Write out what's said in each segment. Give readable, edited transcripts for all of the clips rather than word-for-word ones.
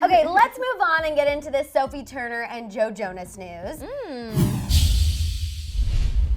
Okay, let's move on and get into this Sophie Turner and Joe Jonas news.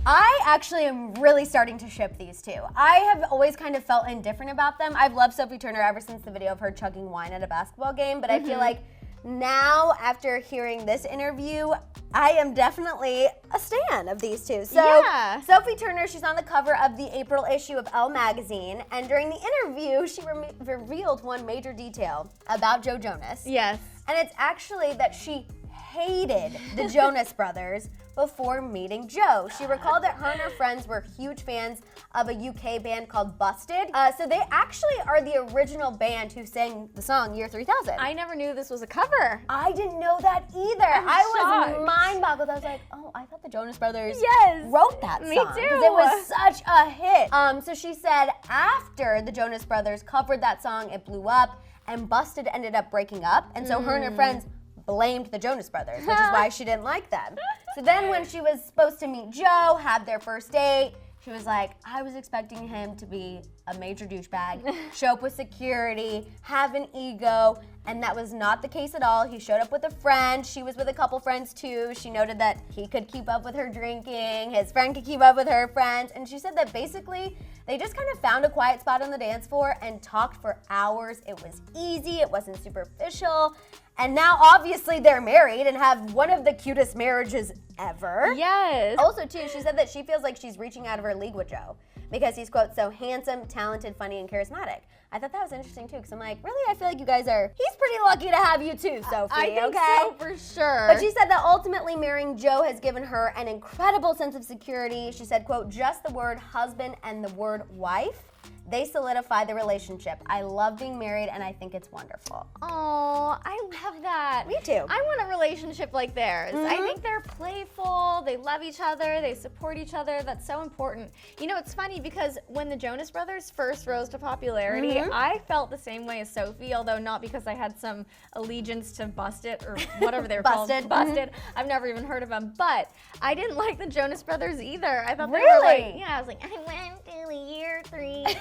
I actually am really starting to ship these two. I have always kind of felt indifferent about them. I've loved Sophie Turner ever since the video of her chugging wine at a basketball game, but I feel like now, after hearing this interview, I am definitely a stan of these two. So, Sophie Turner, she's on the cover of the April issue of Elle magazine, and during the interview, she revealed one major detail about Joe Jonas. Yes. And it's actually that she hated the Jonas Brothers before meeting Joe. She recalled that her and her friends were huge fans of a UK band called Busted. So they actually are the original band who sang the song Year 3000. I never knew this was a cover. I didn't know that either. I was mind-boggled. I was like, oh, I thought the Jonas Brothers wrote that song. Me too. Because it was such a hit. So she said after the Jonas Brothers covered that song, it blew up, and Busted ended up breaking up. And so her and her friends blamed the Jonas Brothers, which is why she didn't like them. So then when she was supposed to meet Joe, have their first date, she was like, I was expecting him to be a major douchebag, show up with security, have an ego, and that was not the case at all. He showed up with a friend. She was with a couple friends too. She noted that he could keep up with her drinking, his friend could keep up with her friends, and she said that basically they just kind of found a quiet spot on the dance floor and talked for hours. It was easy, it wasn't superficial, and now obviously they're married and have one of the cutest marriages ever. Yes. Also too, she said that she feels like she's reaching out of her league with Joe because he's, quote, so handsome, talented, funny, and charismatic. I thought that was interesting too, because I'm like, really? I feel like you guys he's pretty lucky to have you too, Sophie, I think okay? so, for sure. But she said that ultimately marrying Joe has given her an incredible sense of security. She said, quote, just the word husband and the word wife, they solidify the relationship. I love being married and I think it's wonderful. Oh, I love that. Me too. I want a relationship like theirs. I think they're playful, they love each other, they support each other. That's so important. You know, it's funny because when the Jonas Brothers first rose to popularity, I felt the same way as Sophie, although not because I had some allegiance to Busted or whatever they were called. Busted. I've never even heard of them. But I didn't like the Jonas Brothers either. I thought they were like, I was like, I went to the year 3000.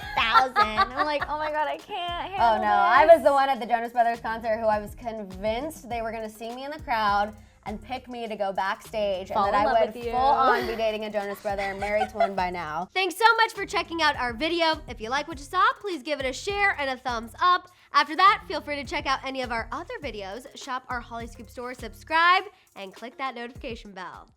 I'm like, oh my God, I can't handle Oh no, I was the one at the Jonas Brothers concert who I was convinced they were gonna see me in the crowd and pick me to go backstage, and that I would full on be dating a Jonas Brother and married to one by now. Thanks so much for checking out our video. If you like what you saw, please give it a share and a thumbs up. After that, feel free to check out any of our other videos, shop our Hollyscoop store, subscribe, and click that notification bell.